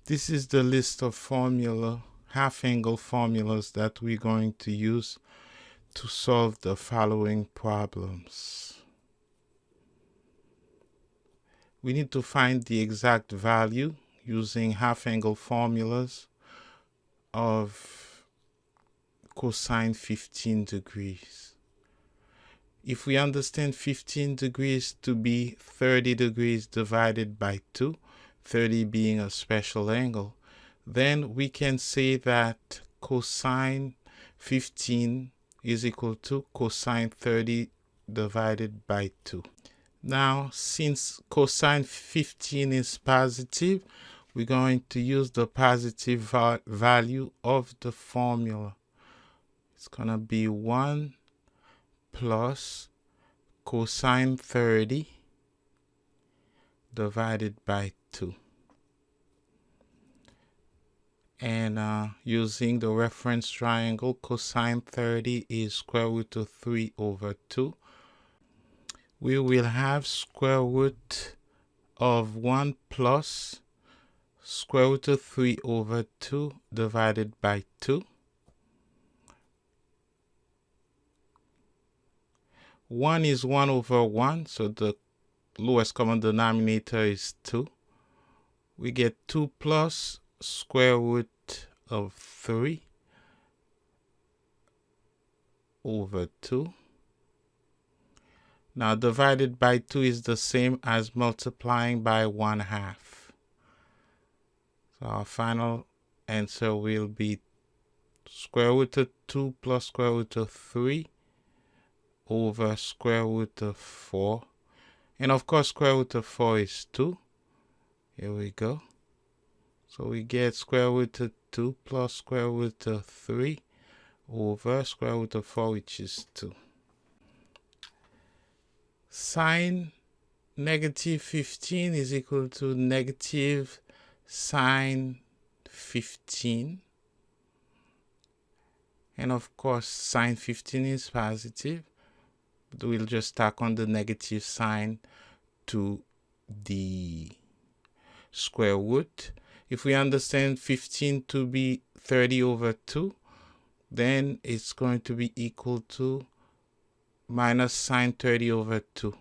This is the list of half-angle formulas that we're going to use to solve the following problems. We need to find the exact value using half-angle formulas of cosine 15 degrees. If we understand 15 degrees to be 30 degrees divided by 2, 30 being a special angle, then we can say that cosine 15 is equal to cosine 30 divided by 2. Now, since cosine 15 is positive, we're going to use the positive value of the formula. It's going to be 1 plus cosine 30 divided by 2. And using the reference triangle, cosine 30 is square root of 3 over 2. We will have square root of 1 plus square root of 3 over 2 divided by 2. 1 is 1 over 1, so the lowest common denominator is 2. We get 2 plus square root of 3 over 2. Now divided by 2 is the same as multiplying by 1/2. So our final answer will be square root of 2 plus square root of 3 over square root of 4. And of course square root of 4 is 2. Here we go. So we get square root of 2 plus square root of 3 over square root of 4, which is 2. Sine negative 15 is equal to negative sine 15. And of course, sine 15 is positive. But we'll just tack on the negative sign to the square root. If we understand 15 to be 30 over 2, then it's going to be equal to minus sine 30 over 2.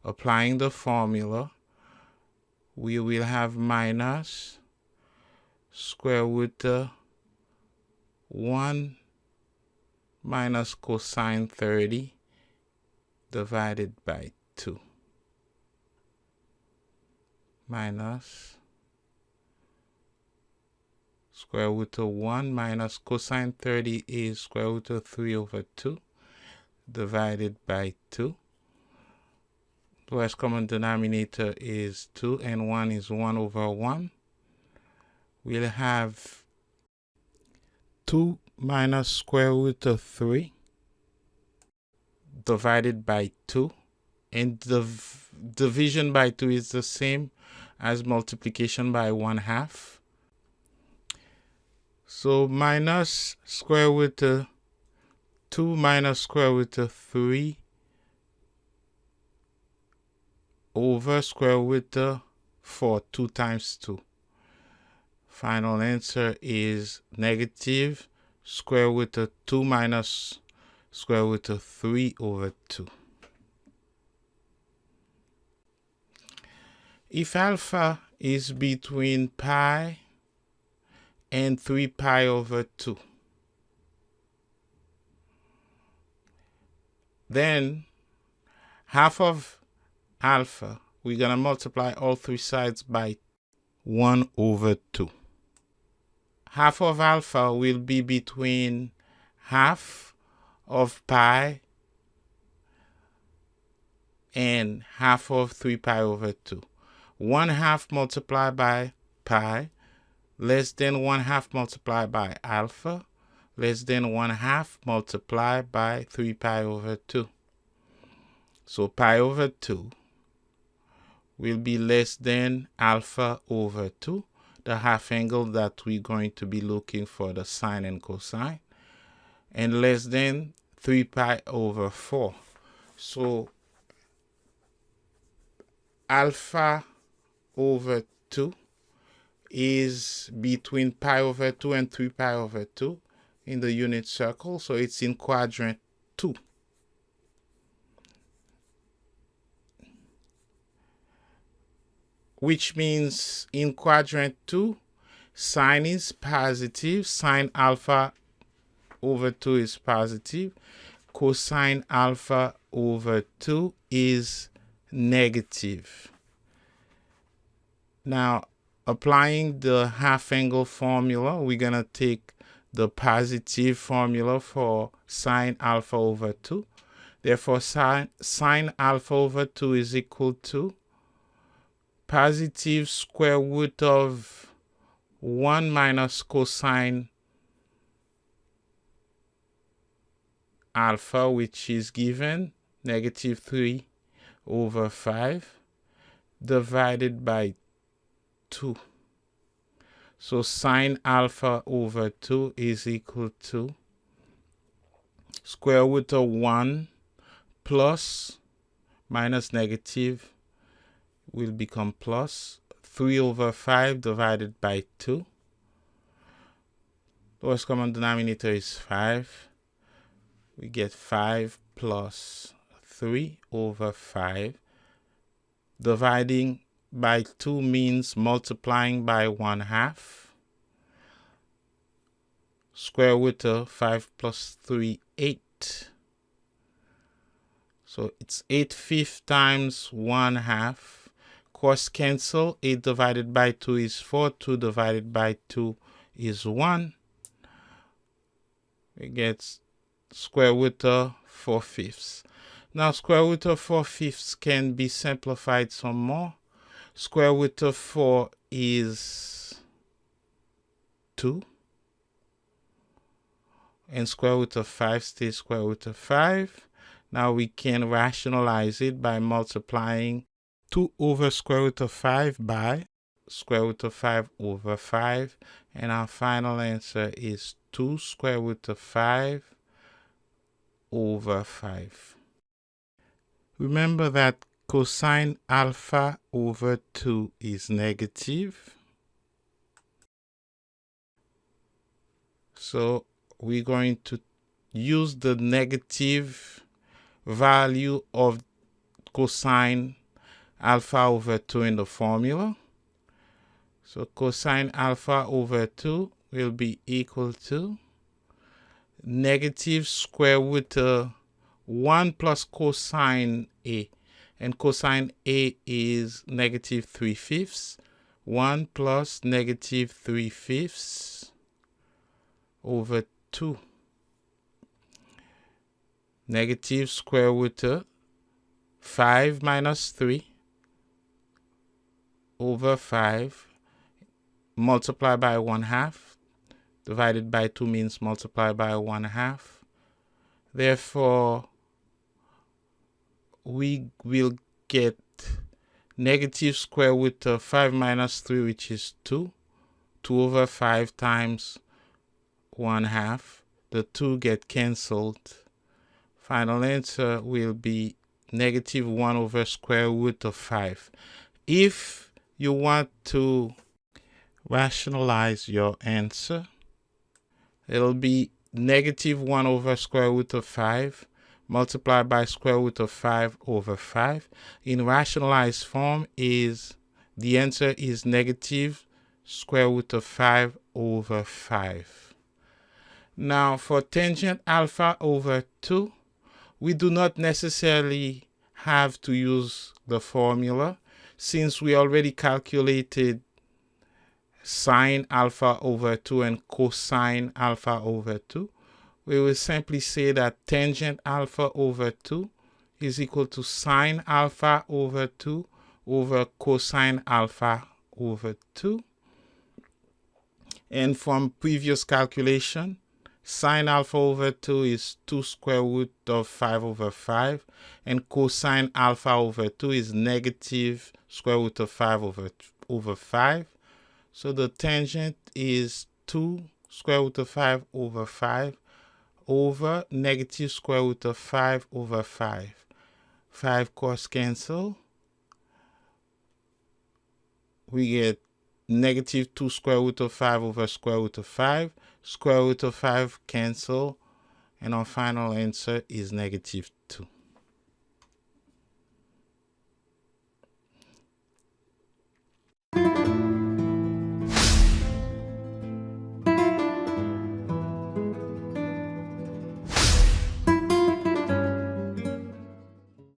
Applying the formula, we will have minus square root of 1 minus cosine 30 divided by 2 minus square root of 1 minus cosine 30 is square root of 3 over 2 divided by 2. Lowest common denominator is 2 and 1 is 1 over 1. We'll have 2 minus square root of 3 divided by 2. And the division by 2 is the same as multiplication by 1/2. So minus square root of 2 minus square root of 3 over square root of 4, 2 times 2. Final answer is negative square root of 2 minus square root of 3 over 2. If alpha is between pi and 3 pi over 2, then half of alpha, we're going to multiply all three sides by 1 over 2. Half of alpha will be between half of pi and half of 3 pi over 2. 1/2 multiplied by pi less than 1/2 multiplied by alpha less than 1/2 multiplied by 3 pi over 2. So pi over 2 will be less than alpha over 2, the half angle that we're going to be looking for the sine and cosine, and less than 3 pi over 4. So alpha over 2 is between pi over 2 and 3 pi over 2 in the unit circle, so it's in quadrant 2. Which means in quadrant 2, sine is positive, sine alpha over 2 is positive, cosine alpha over 2 is negative. Now, applying the half angle formula, we're going to take the positive formula for sine alpha over 2. Therefore, sine alpha over 2 is equal to positive square root of 1 minus cosine alpha, which is given negative 3 over 5, divided by 2. So sine alpha over 2 is equal to square root of 1 plus minus negative will become plus 3 over 5 divided by 2. Lowest common denominator is 5. We get 5 plus 3 over 5. Dividing by 2 means multiplying by 1/2. Square root of 5 plus 3, 8. So it's 8/5 times 1/2. Cross cancel. 8 divided by 2 is 4. 2 divided by 2 is 1. We get square root of 4/5. Now square root of 4/5 can be simplified some more. Square root of 4 is 2. And square root of 5 stays square root of 5. Now we can rationalize it by multiplying 2 over square root of 5 by square root of 5 over 5. And our final answer is 2 square root of 5 over 5. Remember that cosine alpha over 2 is negative. So we're going to use the negative value of cosine alpha over 2 in the formula. So cosine alpha over 2 will be equal to negative square root of 1 plus cosine A. And cosine A is negative 3/5. 1 plus negative 3/5 over 2. Negative square root of 5 minus 3 over 5 multiplied by 1/2. Divided by 2 means multiply by 1/2. Therefore, we will get negative square root of 5 minus 3, which is 2. 2 over 5 times 1/2. The 2 get cancelled. Final answer will be negative 1 over square root of 5. If you want to rationalize your answer, it'll be negative 1 over square root of 5 multiplied by square root of 5 over 5. In rationalized form, the answer is negative square root of 5 over 5. Now for tangent alpha over 2, we do not necessarily have to use the formula since we already calculated sine alpha over 2 and cosine alpha over 2. We will simply say that tangent alpha over 2 is equal to sine alpha over 2 over cosine alpha over 2. And from previous calculation, sine alpha over 2 is 2 square root of 5 over 5, and cosine alpha over 2 is negative square root of 5 over 5. So the tangent is 2 square root of 5 over 5 over negative square root of 5 over 5. 5 cross cancel. We get negative 2 square root of 5 over square root of 5. Square root of 5 cancel, and our final answer is negative 2.